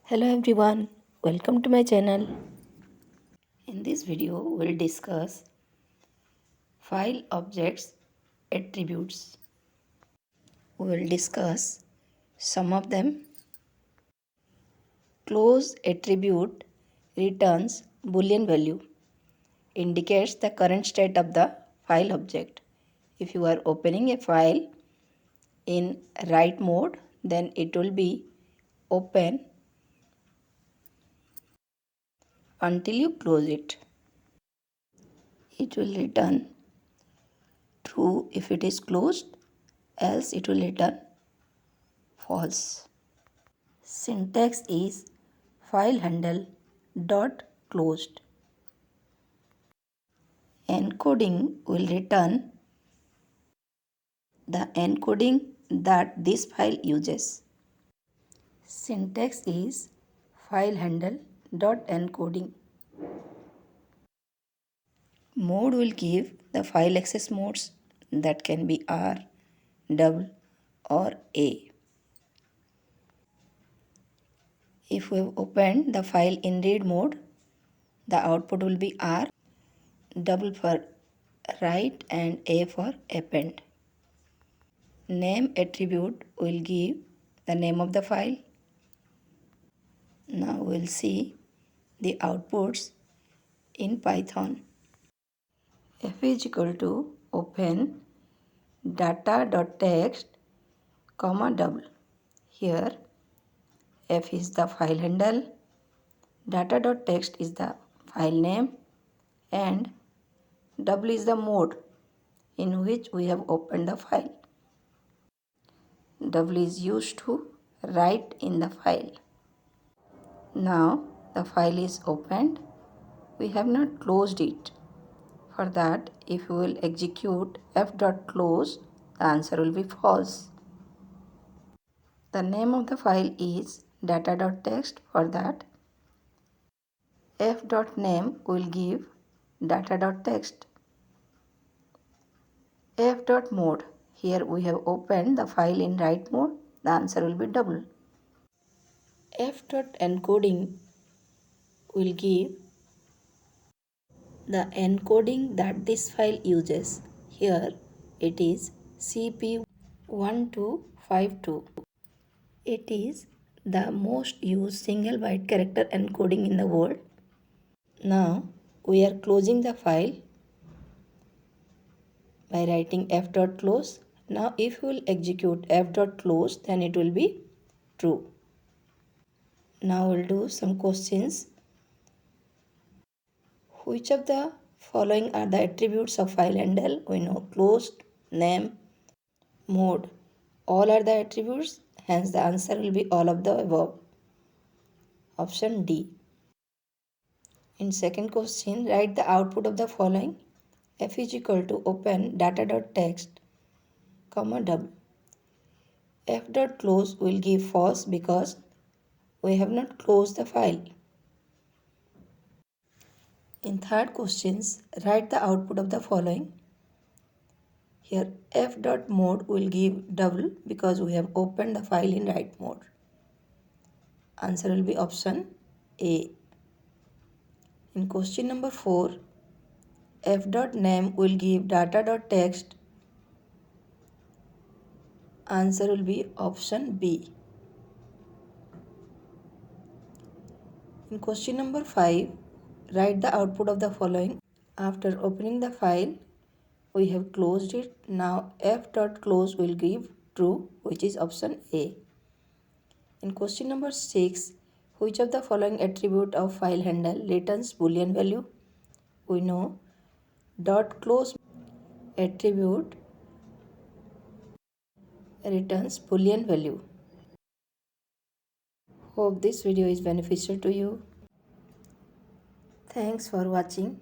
Hello everyone, welcome to my channel. In this video, we'll discuss file objects attributes. We will discuss some of them. Close attribute returns Boolean value, indicates the current state of the file object. If you are opening a file in write mode, then it will be open until you close it. It will return true if it is closed, else it will return false. Syntax is file handle dot closed. Encoding will return the encoding that this file uses. Syntax is file handle dot encoding. Mode will give the file access modes that can be R, double or A. If we have opened the file in read mode, the output will be R, double for write and A for append. Name attribute will give the name of the file. Now we'll see the outputs in Python. F is equal to open data.txt comma double. Here F is the file handle, data.txt is the file name and double is the mode in which we have opened the file. Double is used to write in the file. Now the file is opened. We have not closed it. For that, if we will execute f.close, the answer will be false. The name of the file is data.txt. For that, f.name will give data.txt. f.mode, here we have opened the file in write mode, the answer will be double. f.encoding will give the encoding that this file uses. Here it is CP1252. It is the most used single byte character encoding in the world. Now we are closing the file by writing f.close. Now if we will execute f.close, then it will be true. Now we'll do some questions. Which of the following are the attributes of file handle? We know closed, name, mode. All are the attributes, hence the answer will be all of the above. Option D. In second question, write the output of the following. F is equal to open data.txt, comma double. F.close will give false because we have not closed the file. In third questions, write the output of the following. Here f.mode will give double because we have opened the file in write mode. Answer will be option A. In question number 4, f.name will give data.txt. Answer will be option B. In question number 5, write the output of the following. After opening the file, we have closed it. Now f.close will give true, which is option A. In question number 6, which of the following attribute of file handle returns Boolean value? We know .close attribute returns Boolean value. Hope this video is beneficial to you. Thanks for watching.